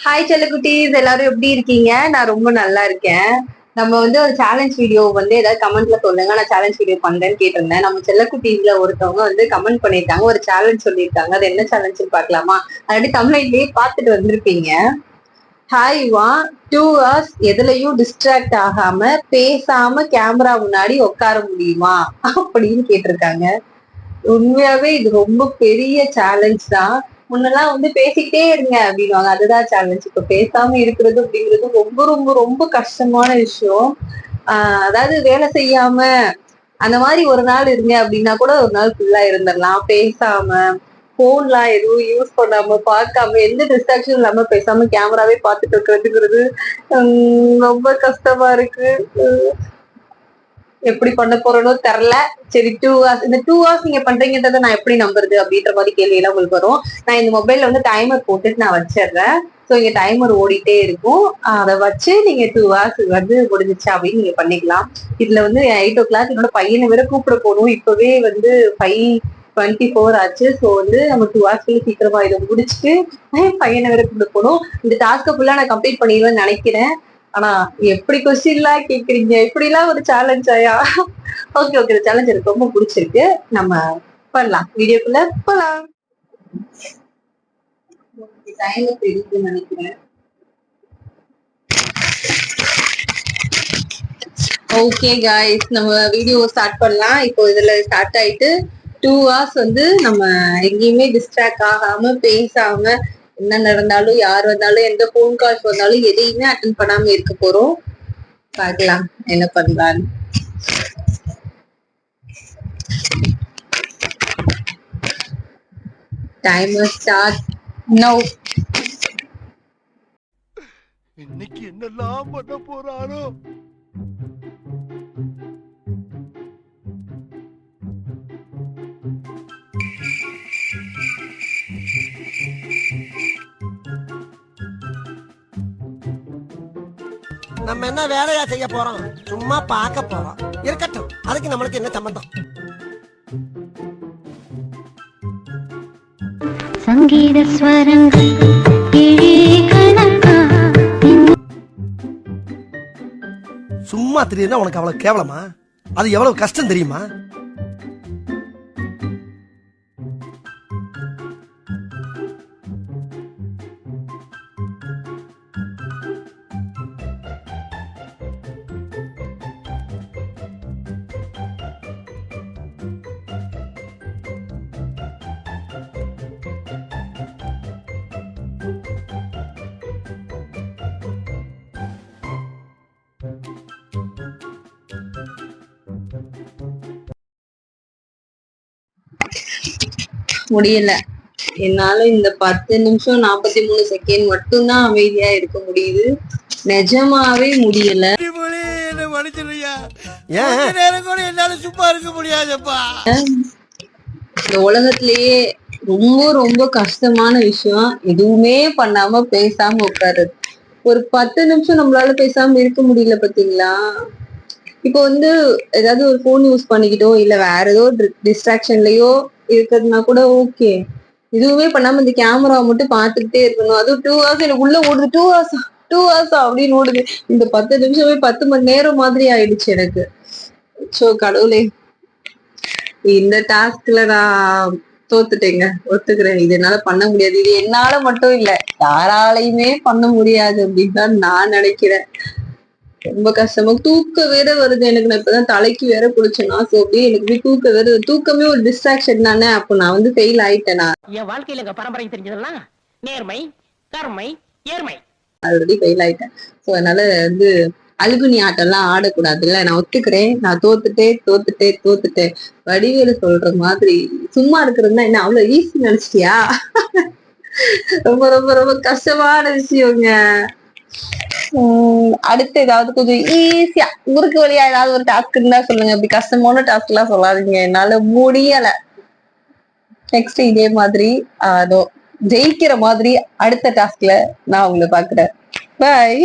Hi செல்லக்குட்டீஸ், எல்லாரும் எப்படி இருக்கீங்க? நான் ரொம்ப நல்லா இருக்கேன். நம்ம வந்து ஒரு சேலஞ்ச் வீடியோ வந்து ஏதாவது கமெண்ட்ல சொல்லுங்க, நான் சேலஞ்ச் வீடியோ பண்றேன்னு கேட்டிருந்தேன். நம்ம செல்லக்குட்டீஸ்ல ஒருத்தவங்க வந்து கமெண்ட் பண்ணிருக்காங்க, ஒரு சேலஞ்ச் சொல்லியிருக்காங்க. அது என்ன சேலஞ்சுன்னு பார்க்கலாமா? ஆல்ரெடி தமிழ்லயே பார்த்துட்டு வந்திருப்பீங்க. ஹாய் வா 2 hours எதுலயும் டிஸ்ட்ராக்ட் ஆகாம பேசாம கேமரா முன்னாடி உட்கார முடியுமா அப்படின்னு கேட்டிருக்காங்க. உண்மையாவே இது ரொம்ப பெரிய சேலஞ்ச் தான். முன்னெல்லாம் வந்து பேசிக்கிட்டே இருங்க அப்படின்னுவாங்க, அதுதான் சேலஞ்ச். இப்ப பேசாம இருக்கிறது அப்படிங்கிறது ரொம்ப ரொம்ப ரொம்ப கஷ்டமான விஷயம். அதாவது வேலை செய்யாம அந்த மாதிரி ஒரு நாள் இருங்க அப்படின்னா கூட ஒரு நாள் ஃபுல்லா இருந்துடலாம். பேசாம போன்லாம் எதுவும் யூஸ் பண்ணாம பார்க்காம எந்த டிஸ்ட்ராக்ஷன் இல்லாம பேசாம கேமராவே பார்த்துட்டு இருக்கிறதுங்கிறது ரொம்ப கஷ்டமா இருக்கு. எப்படி பண்ண போறேனோ தெரியல. சரி 2 hours இந்த 2 hours நீங்க பண்றீங்கன்றத நான் எப்படி நம்புறது அப்படின்ற மாதிரி கேள்வி எல்லாம் உங்களுக்கு வரும். நான் இந்த மொபைல்ல வந்து டைமர் போட்டுட்டு நான் வச்சிடுறேன். ஸோ இங்க டைமர் ஓடிட்டே இருக்கும். அதை வச்சு நீங்க 2 hours வந்து முடிஞ்சிச்சு அப்படின்னு நீங்க பண்ணிக்கலாம். இதுல வந்து 8 o'clock என்னோட பையனை வேற கூப்பிட போகணும். இப்பவே வந்து 5:24 ஆச்சு. ஸோ வந்து நம்ம 2 hours சீக்கிரமா இதை முடிச்சுட்டு பையனை வேற கூப்பிட போகணும். இந்த டாஸ்க்கை ஃபுல்லா நான் கம்ப்ளீட் பண்ணிடுவேன்னு நினைக்கிறேன். ஆனா எப்படி கொஸ்டின் எல்லாம் கேக்குறீங்க? இப்படி எல்லாம் ஒரு சேலஞ்ச் ஆயா? ஓகே ஓகே, இந்த சேலஞ்ச் எனக்கு ரொம்ப பிடிச்சிருக்கு. நம்ம பண்ணலாம், வீடியோக்குள்ள போலாம். டைம் தெரியுதுன்னு நினைக்கிறேன். ஓகே காய்ஸ், நம்ம வீடியோ ஸ்டார்ட் பண்ணலாம். இப்போ இதுல ஸ்டார்ட் ஆயிட்டு 2 hours வந்து நம்ம எங்கேயுமே டிஸ்ட்ராக்ட் ஆகாம பேசாம என்ன நடந்தாலும் யார் வந்தாலும் எந்த போன் கால்ஸ் வந்தாலும் எதையுமே அட்டன் பண்ணாம இருக்க போறோம். பார்க்கலாம் என்ன பண்றான்னு. Timer start now. இன்னைக்கு என்னெல்லாம் பண்ண போறாரோ? நம்ம என்ன வேலையா செய்ய போறோம்? சும்மா பார்க்க போறோம். இருக்கட்டும், அதுக்கு நம்மளுக்கு என்ன சம்பந்தம்? சங்கீத ஸ்வரங்கள் சும்மா தெரியுதுன்னா உனக்கு அவ்வளவு கேவலமா? அது எவ்வளவு கஷ்டம் தெரியுமா? முடியல என்னால. இந்த 10 நிமிஷம் 43 செகண்ட் மட்டும்தான் அமைதியா இருக்க முடியுது. நிஜமாவே முடியல. என்னால சும்மா இருக்க முடியாதுப்பா. இந்த உலகத்திலேயே ரொம்ப ரொம்ப கஷ்டமான விஷயம் எதுவுமே பண்ணாம பேசாம உட்காருது. ஒரு 10 நிமிஷம் நம்மளால பேசாம இருக்க முடியல பாத்தீங்களா? இப்போ வந்து ஏதாவது ஒரு போன் யூஸ் பண்ணிக்கிட்டோ இல்ல வேற ஏதோ டிஸ்ட்ராக்ஷன்லயோ இருக்கிறதுனா கூட ஓகே. இதுவுமே பண்ணாம இந்த கேமரா மட்டும் பாத்துக்கிட்டே இருக்கணும். அதுவும் 2 hours எனக்கு உள்ள ஓடுது. 2 hours 2 hours அப்படின்னு ஓடுது. இந்த 10 நிமிஷமே 10 மணி நேரம் மாதிரி ஆயிடுச்சு எனக்கு. சோ கடவுளே, இந்த டாஸ்க்ல நான் தோத்துட்டேங்க, ஒத்துக்கிறேன். இது என்னால பண்ண முடியாது. இது என்னால மட்டும் இல்ல, யாராலையுமே பண்ண முடியாது அப்படின்னு தான் நான் நினைக்கிறேன். ரொம்ப கஷ்டமா தூக்க வேற வருது எனக்கு. நான் இப்பதான் தலைக்கு வேற குளிச்சேன்னா, சோ அப்படியே எனக்கு போய் தூக்க வேற. தூக்கமே ஒரு டிஸ்ட்ராக்ஷன் தானே. அப்போ நான் வந்து ஃபெயில் ஆயிட்டேனா? என் வாழ்க்கையில எங்க பரம்பரை தெரிஞ்சதெல்லாம் நேர்மை, கருமை, ஏர்மை. ஆல்ரெடி ஃபெயில் ஆயிட்டேன். சோ அதனால வந்து அழுகுனி ஆட்டம்லாம் ஆடக்கூடாதுல்ல. நான் ஒத்துக்கிறேன். நான் தோத்துட்டேன். வடிவேலு சொல்ற மாதிரி சும்மா இருக்கிறதுனா என்ன அவ்வளவு ஈஸி நினைச்சிட்டியா? ரொம்ப ரொம்ப ரொம்ப கஷ்டமான விஷயங்க. அடுத்து ஏதாவது கொஞ்சம் ஈஸியா ஊருக்கு வழியா ஏதாவது ஒரு டாஸ்க் இருந்தா சொல்லுங்க. இப்படி கஷ்டமான டாஸ்க் எல்லாம் சொல்லாதீங்க, என்னால முடியல. நெக்ஸ்ட் இதே மாதிரி ஜெயிக்கிற மாதிரி அடுத்த டாஸ்க்ல நான் உங்களை பாக்குறேன். பாய்.